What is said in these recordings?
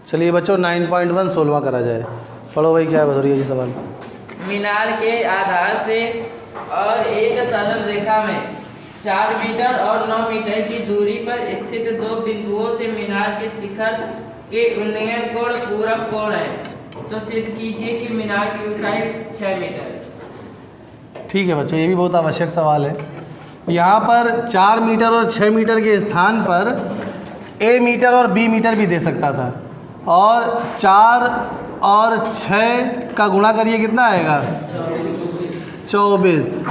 चलिए बच्चों 9.1 16वां करा जाए। पढ़ो भाई, क्या है बताइए जी सवाल। मीनार के आधार से और एक सरल रेखा में 4 मीटर और 9 मीटर की दूरी पर स्थित दो बिंदुओं से मीनार के शिखर के उन्नयन कोण पूरक कोण है, तो सिद्ध कीजिए कि मीनार की ऊंचाई 6 मीटर। ठीक है बच्चों, ये भी बहुत आवश्यक सवाल है। यहाँ पर 4 मीटर और 6 मीटर के स्थान पर ए मीटर और बी मीटर भी दे सकता था, और 4 और 6 का गुणा करिए कितना आएगा 24,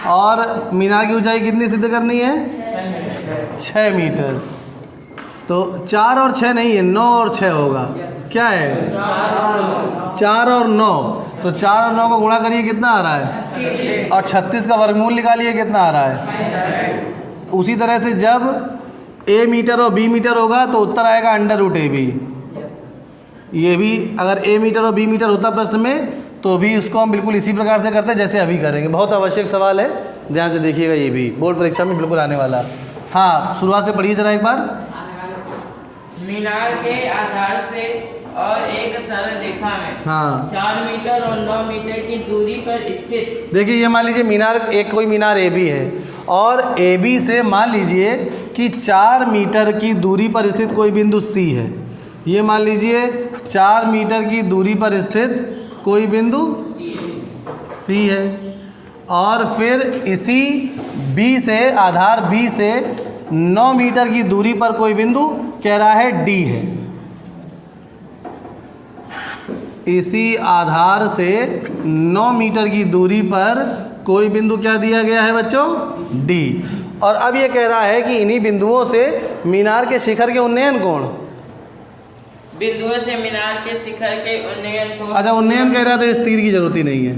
और मीनार की ऊंचाई कितनी सिद्ध करनी है 6 मीटर। तो 4 और 6 नहीं है, 9 और 6 होगा। क्या है 4 और 9, तो 4 और 9 को गुणा करिए कितना आ रहा है, और 36 का वर्गमूल निकालिए कितना आ रहा है। उसी तरह से जब ए मीटर और बी मीटर होगा तो उत्तर आएगा √AB। ये भी अगर ए मीटर और बी मीटर होता प्रश्न में तो भी उसको हम बिल्कुल इसी प्रकार से करते हैं जैसे अभी करेंगे। बहुत आवश्यक सवाल है, ध्यान से देखिएगा, ये भी बोर्ड परीक्षा में बिल्कुल आने वाला। हाँ, शुरुआत से पढ़िए जरा एक बार। मीनार के आधार से और एक सरल रेखा में 4 मीटर और 9 मीटर की दूरी पर स्थित, देखिए ये मान लीजिए मीनार, एक कोई मीनार ए बी है, और ए बी से मान लीजिए कि 4 मीटर की दूरी पर स्थित कोई बिंदु सी है। ये मान लीजिए 4 मीटर की दूरी पर स्थित कोई बिंदु सी है, और फिर इसी बी से, आधार बी से 9 मीटर की दूरी पर कोई बिंदु कह रहा है डी है। इसी आधार से 9 मीटर की दूरी पर कोई बिंदु क्या दिया गया है बच्चों, डी। और अब ये कह रहा है कि इन्हीं बिंदुओं से मीनार के शिखर के उन्नयन कोण, बिंदुओं से मीनार के शिखर के उन्नयन कोण। अच्छा उन्नयन कह रहा है तो इस तीर की जरूरत ही नहीं है,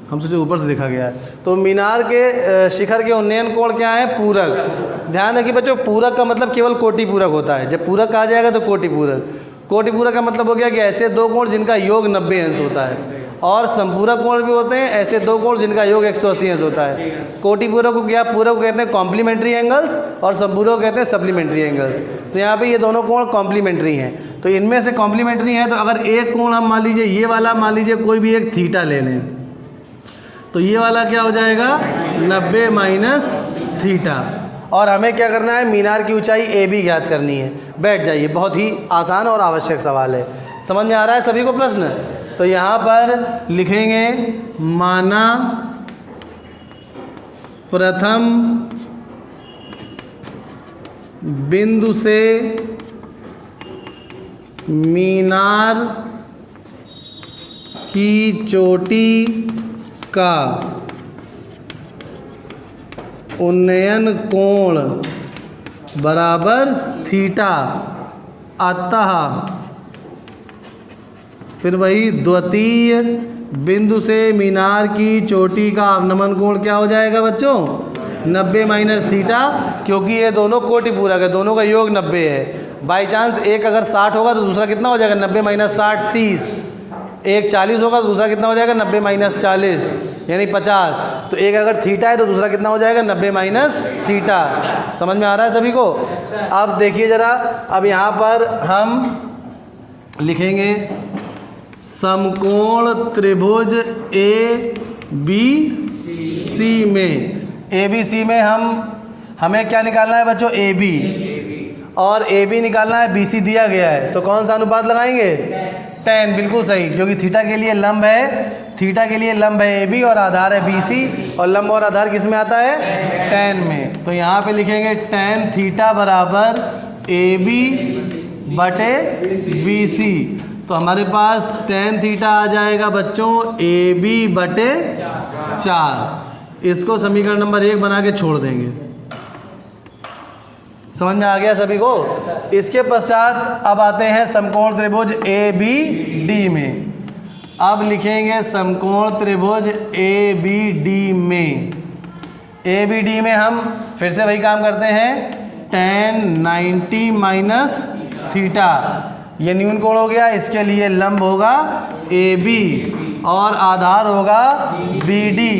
हम सोचे ऊपर से देखा गया है। तो मीनार के शिखर के उन्नयन कोण क्या है, पूरक। ध्यान रखिए बच्चों, पूरक का मतलब केवल कोटि पूरक होता है। जब पूरक कहा जाएगा तो कोटि पूरक। कोटि पूरक का मतलब हो गया कि ऐसे दो कोण जिनका योग 90 अंश होता है, और संपूरक कोण भी होते हैं ऐसे दो कोण जिनका योग 180 अंश होता है। कोटि पूरक को क्या, पूरक को कहते हैं कॉम्प्लीमेंट्री एंगल्स, और संपूरक को कहते हैं सप्लीमेंट्री एंगल्स। तो यहाँ पे ये दोनों कोण कॉम्प्लीमेंट्री हैं, तो इनमें से कॉम्प्लीमेंट्री हैं। तो अगर एक कोण हम मान लीजिए ये वाला, मान लीजिए कोई भी एक थीटा ले लें, तो ये वाला क्या हो जाएगा 90 माइनस थीटा। और हमें क्या करना है, मीनार की ऊंचाई ए बी ज्ञात करनी है। बैठ जाइए, बहुत ही आसान और आवश्यक सवाल है। समझ में आ रहा है सभी को प्रश्न। तो यहाँ पर लिखेंगे, माना प्रथम बिंदु से मीनार की चोटी का उन्नयन कोण बराबर थीटा, अतः फिर वही द्वितीय बिंदु से मीनार की चोटी का अवनमन कोण क्या हो जाएगा बच्चों 90 माइनस थीटा, क्योंकि ये दोनों कोटि पूरक है, दोनों का योग 90 है। बाई चांस एक अगर 60 होगा तो दूसरा कितना हो जाएगा 90 माइनस 60 30, एक 40 होगा तो दूसरा कितना हो जाएगा 90 माइनस 40 यानी 50। तो एक अगर थीटा है तो दूसरा कितना हो जाएगा 90 माइनस थीटा। समझ में आ रहा है सभी को। अब देखिए ज़रा, अब यहाँ पर हम लिखेंगे समकोण त्रिभुज ए बी सी में, ए बी सी में हमें क्या निकालना है बच्चों ए बी, और ए बी निकालना है, बी सी दिया गया है। तो कौन सा अनुपात लगाएंगे 10, बिल्कुल सही, क्योंकि थीटा के लिए लंब है, थीटा के लिए लंब है ए बी और आधार है बी सी, और लंब और आधार किस में आता है 10 में। तो यहाँ पे लिखेंगे tan थीटा बराबर ए बी बटे बी सी। तो हमारे पास tan थीटा आ जाएगा बच्चों ए बी बटे 4। इसको समीकरण नंबर 1 बना के छोड़ देंगे। समझ में आ गया सभी को। इसके पश्चात अब आते हैं समकोण त्रिभुज ए बी डी में। अब लिखेंगे समकोण त्रिभुज ए बी डी में, ए बी डी में हम फिर से वही काम करते हैं, tan 90 माइनस थीटा, ये न्यून कोण हो गया, इसके लिए लंब होगा ए बी और आधार होगा बी डी।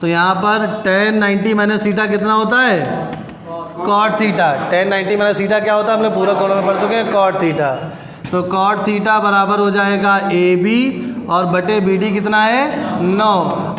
तो यहाँ पर tan 90 माइनस थीटा कितना होता है कॉट थीटा। tan 90 माइनस थीटा क्या होता है, हमने पूरा कॉलम में पढ़ चुके हैं, कॉट थीटा। तो कॉट थीटा बराबर हो जाएगा ए बी और बटे बी डी कितना है 9।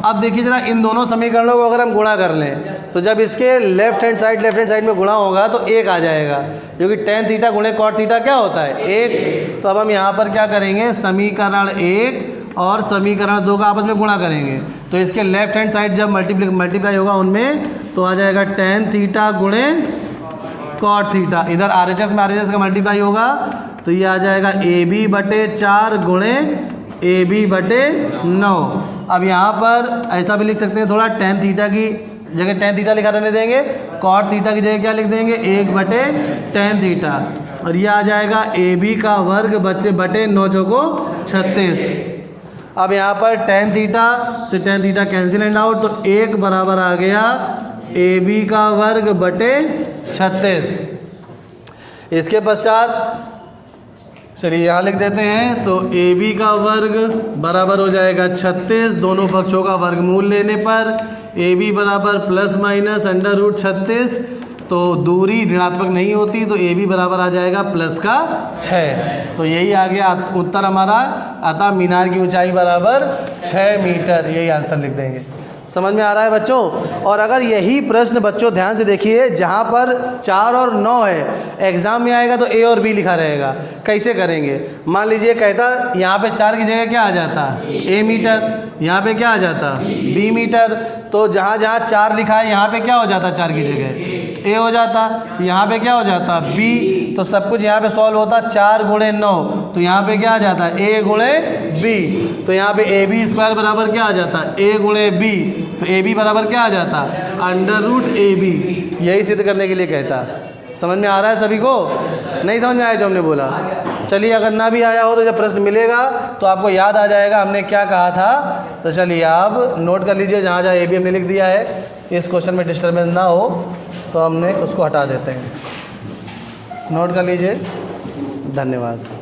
अब देखिए जरा इन दोनों समीकरणों को अगर हम गुणा कर लें तो जब इसके लेफ्ट हैंड साइड में गुणा होगा तो 1 आ जाएगा, क्योंकि tan थीटा गुणे कॉट थीटा क्या होता है 1। तो अब हम यहाँ पर क्या करेंगे, समीकरण 1 और समीकरण 2 का आपस में गुणा करेंगे। तो इसके लेफ्ट हैंड साइड जब मल्टीप्लाई होगा उनमें तो आ जाएगा tan थीटा गुणे कॉट थीटा। इधर RHS में RHS का मल्टीप्लाई होगा तो ये आ जाएगा ए बी बटे 4 गुणे ए बी बटे 9। अब यहाँ पर ऐसा भी लिख सकते हैं, थोड़ा tan थीटा की जगह tan थीटा लिखा रहने देंगे, cot थीटा की जगह क्या लिख देंगे 1 बटे tan थीटा, और ये आ जाएगा ए बी का वर्ग बटे 9 चौको 36। अब यहाँ पर tan थीटा से tan theta cancel and out, तो 1 बराबर आ गया ए बी का वर्ग बटे 36। इसके पश्चात चलिए यहाँ लिख देते हैं, तो ए बी का वर्ग बराबर हो जाएगा 36, दोनों पक्षों का वर्गमूल लेने पर ए बी बराबर प्लस माइनस √36, तो दूरी ऋणात्मक नहीं होती तो ए बी बराबर आ जाएगा प्लस का 6। तो यही आ गया उत्तर हमारा, अतः मीनार की ऊंचाई बराबर 6 मीटर, यही आंसर लिख देंगे। समझ में आ रहा है बच्चों। और अगर यही प्रश्न बच्चों ध्यान से देखिए, जहाँ पर 4 और 9 है, एग्ज़ाम में आएगा तो ए और बी लिखा रहेगा। कैसे करेंगे, मान लीजिए कहता यहाँ पे 4 की जगह क्या आ जाता ए मीटर, यहाँ पे क्या आ जाता बी मीटर, तो जहाँ जहाँ 4 लिखा है यहाँ पे क्या हो जाता 4 की जगह ए हो जाता, यहाँ पे क्या हो जाता बी, तो सब कुछ यहाँ पे सॉल्व होता 4 गुणे 9, तो यहाँ पे क्या आ जाता ए गुणे बी, तो यहाँ पे ए बी स्क्वायर बराबर क्या आ जाता ए गुणे बी, तो ए बी बराबर क्या आ जाता √AB। यही सिद्ध करने के लिए कहता। समझ में आ रहा है सभी को, नहीं समझ में आया जो हमने बोला। चलिए अगर ना भी आया हो तो जब प्रश्न मिलेगा तो आपको याद आ जाएगा हमने क्या कहा था। तो चलिए आप नोट कर लीजिए, जहाँ जहाँ ए बी हमने लिख दिया है, इस क्वेश्चन में डिस्टर्बेंस ना हो तो हमने उसको हटा देते हैं। नोट कर लीजिए, धन्यवाद।